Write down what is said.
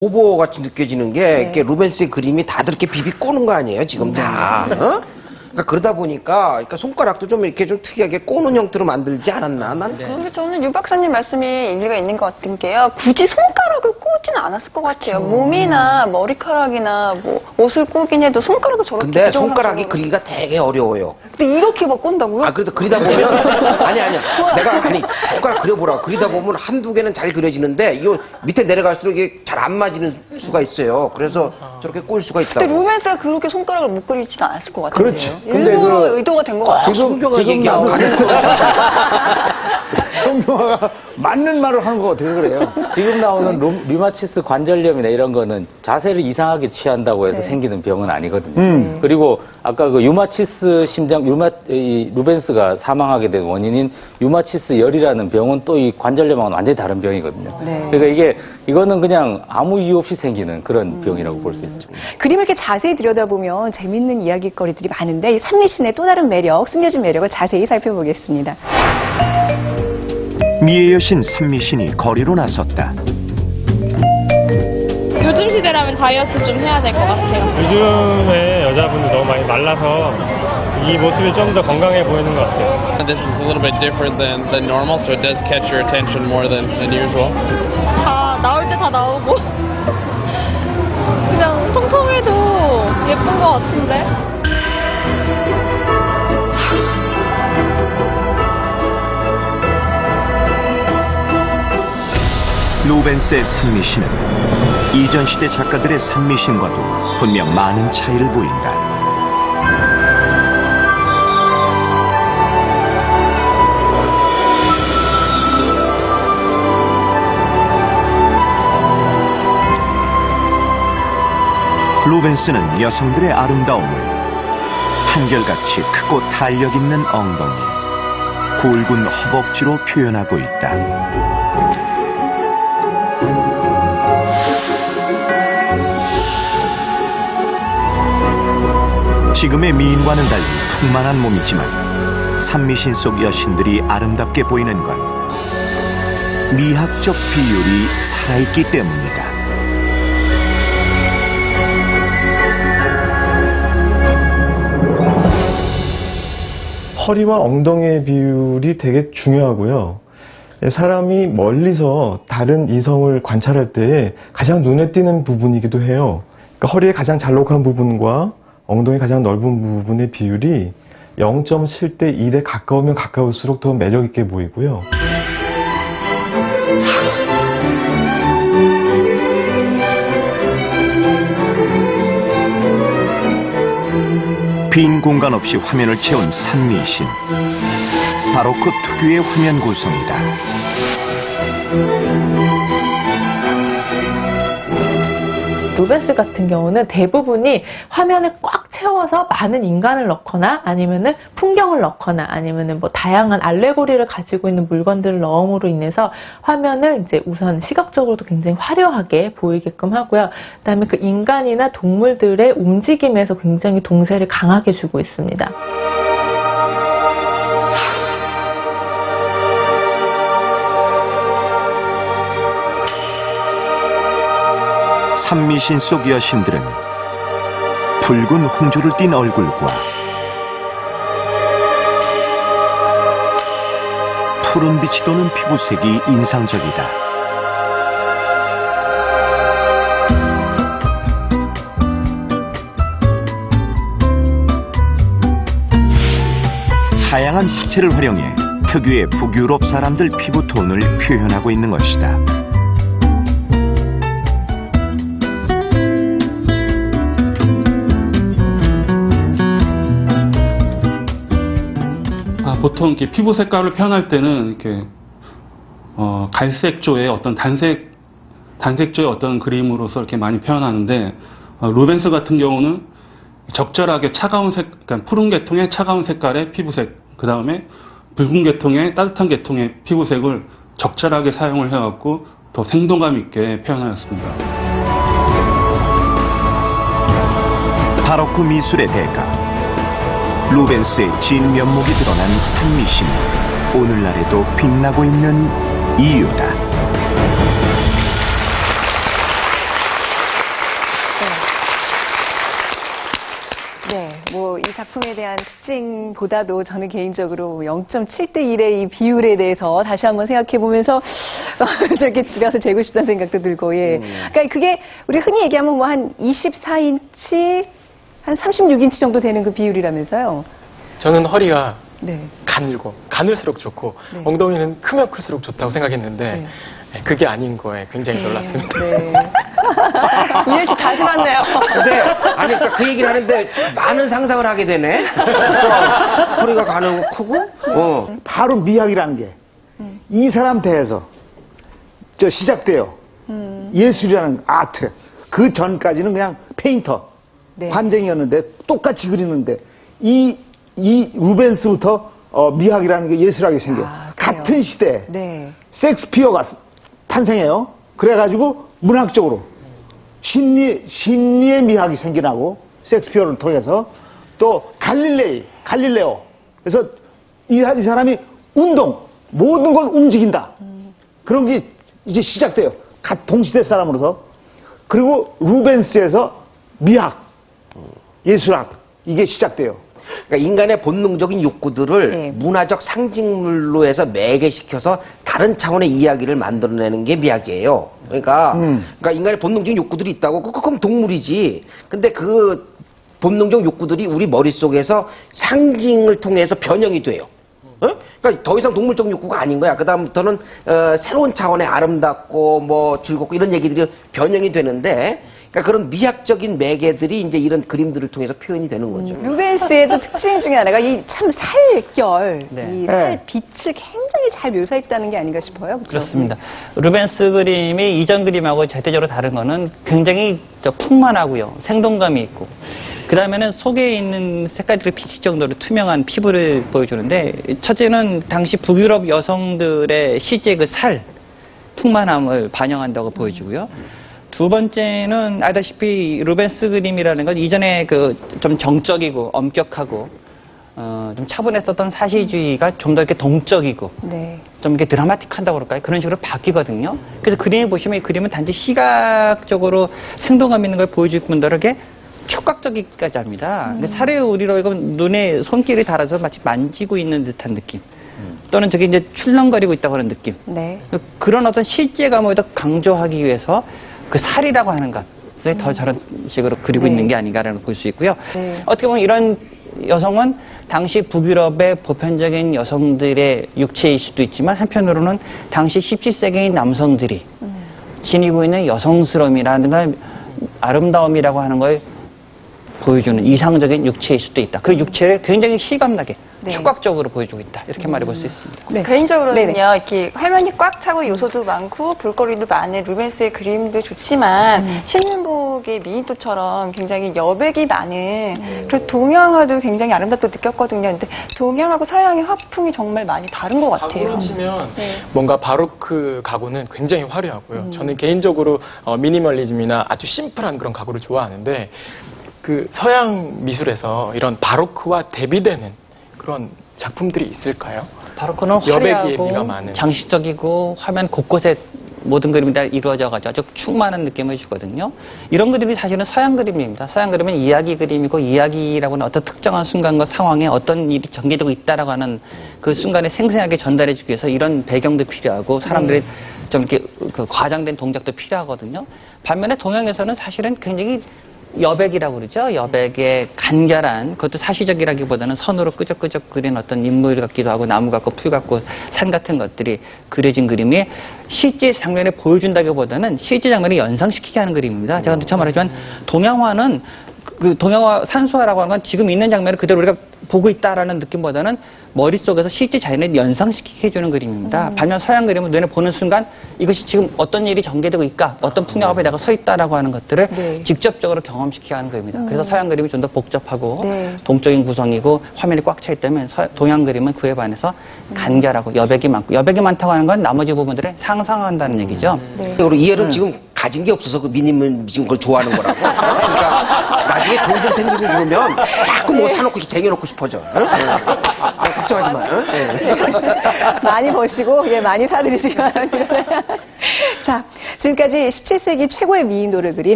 오버같이 느껴지는 게 이렇게 루벤스의 그림이 다들 이렇게 비비 꼬는 거 아니에요 지금 다. 어? 그러니까 그러다 보니까 손가락도 좀 이렇게 좀 특이하게 꼬는 형태로 만들지 않았나? 난 그런데 저는 유 박사님 말씀이 일리가 있는 것 같은 게요. 굳이 손가락을 꽂지는 않았을 것 같아요. 몸이나 머리카락이나 뭐 옷을 꼬긴 해도 손가락을 저렇게 근데 손가락이 그리기가 되게 어려워요. 근데 이렇게 막 꼰다고요? 아, 그래도 그리다 보면 아니야. 내가 손가락 그려보라. 그리다 보면 한두 개는 잘 그려지는데 이 밑에 내려갈수록 이게 잘 안 맞는 수가 있어요. 그래서 저렇게 꼬일 수가 있다고. 근데 루벤스가 그렇게 손가락을 못 그리지는 않았을 것 같아요. 그렇지. 근데 일부러 의도가 된 것 같아요. 성경을 얘기하고 성경화가 맞는 말을 하는 거 어떻게 그래요? 지금 나오는 류마티스 관절염이나 이런 거는 자세를 이상하게 취한다고 해서 생기는 병은 아니거든요. 그리고 아까 그 류마티스 루벤스가 사망하게 된 원인인 류마티스 열이라는 병은 또 이 관절염하고는 완전히 다른 병이거든요. 그러니까 이거는 그냥 아무 이유 없이 생기는 그런 병이라고 볼 수 있죠. 그림을 이렇게 자세히 들여다보면 재밌는 이야기거리들이 많은데 이 산미신의 또 다른 매력, 숨겨진 매력을 자세히 살펴보겠습니다. 미의 여신 산미신이 거리로 나섰다. 요즘 시대라면 다이어트 좀 해야 될 것 같아요. 요즘에 여자분들 너무 많이 말라서 이 모습이 좀 더 건강해 보이는 것 같아요. This is a little bit different than normal, so it does catch your attention more than usual. 다 나올 때 다 나오고 그냥 통통해도 예쁜 것 같은데. 루벤스의 산미신은 이전 시대 작가들의 산미신과도 분명 많은 차이를 보인다. 루벤스는 여성들의 아름다움을 한결같이 크고 탄력 있는 엉덩이, 굵은 허벅지로 표현하고 있다. 지금의 미인과는 달리 풍만한 몸이지만 산미신 속 여신들이 아름답게 보이는 건 미학적 비율이 살아있기 때문이다. 허리와 엉덩이의 비율이 되게 중요하고요. 사람이 멀리서 다른 이성을 관찰할 때 가장 눈에 띄는 부분이기도 해요. 그러니까 허리의 가장 잘록한 부분과 엉덩이 가장 넓은 부분의 비율이 0.7대 1에 가까우면 가까울수록 더 매력 있게 보이고요. 빈 공간 없이 화면을 채운 산미신. 바로 그 특유의 화면 구성이다. 루벤스 같은 경우는 대부분이 화면을 꽉 채워서 많은 인간을 넣거나 아니면은 풍경을 넣거나 아니면은 뭐 다양한 알레고리를 가지고 있는 물건들을 넣음으로 인해서 화면을 이제 우선 시각적으로도 굉장히 화려하게 보이게끔 하고요. 그다음에 그 인간이나 동물들의 움직임에서 굉장히 동세를 강하게 주고 있습니다. 산미신 속 여신들은 붉은 홍조를 띤 얼굴과 푸른 빛이 도는 피부색이 인상적이다. 다양한 수채를 활용해 특유의 북유럽 사람들 피부톤을 표현하고 있는 것이다. 보통 이렇게 피부 색깔을 표현할 때는 이렇게 갈색조의 어떤 단색조의 어떤 그림으로서 이렇게 많이 표현하는데 루벤스 같은 경우는 적절하게 차가운 그러니까 푸른 계통의 차가운 색깔의 피부색, 그 다음에 붉은 계통의 따뜻한 계통의 피부색을 적절하게 사용을 해갖고 더 생동감 있게 표현하였습니다. 바로크 미술의 대가 루벤스의 진 면목이 드러난 산미신은 오늘날에도 빛나고 있는 이유다. 이 작품에 대한 특징보다도 저는 개인적으로 0.7대 1의 이 비율에 대해서 다시 한번 생각해 보면서 저렇게 집에 가서 재고 싶다는 생각도 들고, 예. 그러니까 그게 우리 흔히 얘기하면 뭐 한 24인치, 한 36인치 정도 되는 그 비율이라면서요. 저는 허리가 네. 가늘고 가늘수록 좋고 네. 엉덩이는 크면 클수록 좋다고 생각했는데 네. 그게 아닌 거에 굉장히 놀랐습니다. 네. 이현 씨 다짐한네요. 근데 아니 그러니까 그 얘기를 하는데 많은 상상을 하게 되네. 허리가 가늘고 크고. 바로 미학이라는 게 이 사람 대해서 시작돼요. 예술이라는 아트. 그 전까지는 그냥 페인터, 네. 관쟁이였는데 똑같이 그리는데 이 루벤스부터 미학이라는 게 예술하게 생겨요. 아, 그래요? 같은 시대에 네. 섹스피어가 탄생해요. 그래가지고 문학적으로 심리의 미학이 생겨나고 섹스피어를 통해서 또 갈릴레오. 그래서 이 사람이 모든 걸 움직인다. 그런 게 이제 시작돼요. 동시대 사람으로서. 그리고 루벤스에서 미학, 예술학 이게 시작돼요. 그러니까 인간의 본능적인 욕구들을 네. 문화적 상징물로 해서 매개시켜서 다른 차원의 이야기를 만들어내는 게 미학이에요. 그러니까 인간의 본능적인 욕구들이 있다고 그럼 동물이지. 근데 그 본능적 욕구들이 우리 머릿속에서 상징을 통해서 변형이 돼요. 그러니까 더 이상 동물적 욕구가 아닌 거야. 그다음부터는 새로운 차원의 아름답고 뭐 즐겁고 이런 얘기들이 변형이 되는데, 그러니까 그런 미학적인 매개들이 이제 이런 그림들을 통해서 표현이 되는 거죠. 루벤스의 또 특징 중에 하나가 이 참 살결, 네. 이 살 빛을 굉장히 잘 묘사했다는 게 아닌가 싶어요. 그렇죠? 그렇습니다. 루벤스 그림이 이전 그림하고 절대적으로 다른 거는 굉장히 풍만하고요. 생동감이 있고. 그 다음에는 속에 있는 색깔들이 비칠 정도로 투명한 피부를 보여주는데, 첫째는 당시 북유럽 여성들의 실제 그 살, 풍만함을 반영한다고 보여주고요. 두 번째는 알다시피 루벤스 그림이라는 건 이전에 그 좀 정적이고 엄격하고 좀 차분했었던 사실주의가 좀 더 이렇게 동적이고 네. 좀 이렇게 드라마틱한다고 그럴까요? 그런 식으로 바뀌거든요. 그래서 그림을 보시면 이 그림은 단지 시각적으로 생동감 있는 걸 보여줄 뿐더러 이렇게 촉각적이기까지 합니다. 근데 사례 우리로 이건 눈에 손길이 닿아서 마치 만지고 있는 듯한 느낌. 또는 저게 이제 출렁거리고 있다고 하는 느낌. 네. 그런 어떤 실제감을 더 강조하기 위해서 그 살이라고 하는 것을 더 저런 식으로 그리고 네. 있는 게 아닌가라는 걸 볼 수 있고요. 네. 어떻게 보면 이런 여성은 당시 북유럽의 보편적인 여성들의 육체일 수도 있지만, 한편으로는 당시 17세기의 남성들이 지니고 있는 여성스러움이라든가 아름다움이라고 하는 걸 보여주는 이상적인 육체일 수도 있다. 그 육체를 굉장히 실감나게 네. 촉각적으로 보여주고 있다. 이렇게 말해볼 수 있습니다. 네. 개인적으로는요, 이렇게 화면이 꽉 차고 요소도 많고 볼거리도 많은 루벤스의 그림도 좋지만, 신윤복의 미인도처럼 굉장히 여백이 많은, 그리고 동양화도 굉장히 아름답게 느꼈거든요. 근데 동양하고 서양의 화풍이 정말 많이 다른 것 같아요. 가구로 치면 네. 뭔가 바로크 가구는 굉장히 화려하고요. 저는 개인적으로 미니멀리즘이나 아주 심플한 그런 가구를 좋아하는데, 그 서양 미술에서 이런 바로크와 대비되는 그런 작품들이 있을까요? 바로크는 여백의 화려하고 미가 많은. 장식적이고 화면 곳곳에 모든 그림이 다 이루어져가지고 아주 충만한 느낌을 주거든요. 이런 그림이 사실은 서양 그림입니다. 서양 그림은 이야기 그림이고, 이야기라고 하는 어떤 특정한 순간과 상황에 어떤 일이 전개되고 있다라고 하는 그 순간에 생생하게 전달해주기 위해서 이런 배경도 필요하고, 사람들이 좀 이렇게 그 과장된 동작도 필요하거든요. 반면에 동양에서는 사실은 굉장히 여백이라고 그러죠. 여백의 간결한, 그것도 사실적이라기보다는 선으로 끄적끄적 그린 어떤 인물 같기도 하고, 나무 같고 풀 같고 산 같은 것들이 그려진 그림이 실제 장면을 보여준다기보다는 실제 장면을 연상시키게 하는 그림입니다. 제가 처음 말했지만 동양화는 그 동양화 산수화라고 하는 건 지금 있는 장면을 그대로 우리가 보고 있다라는 느낌보다는 머릿속에서 실제 자연을 연상시키게 해주는 그림입니다. 반면 서양 그림은 눈에 보는 순간 이것이 지금 어떤 일이 전개되고 있까, 어떤 풍경 앞에 내가 서 있다라고 하는 것들을 네. 직접적으로 경험시키게 하는 그림입니다. 그래서 서양 그림이 좀 더 복잡하고 네. 동적인 구성이고 화면이 꽉 차 있다면, 동양 그림은 그에 반해서 간결하고 여백이 많고, 여백이 많다고 하는 건 나머지 부분들을 상상한다는 얘기죠. 네. 그리고 이해는 지금 가진 게 없어서 그 미님은 지금 그걸 좋아하는 거라고. 그러니까 나중에 돈 좀 생기고 그러면 자꾸 뭐 사놓고 쟁여놓고 싶어져. 응? 걱정하지 마. 응? 많이 버시고, 예, 많이 사드리시기 바랍니다. 자, 지금까지 17세기 최고의 미인도를 그린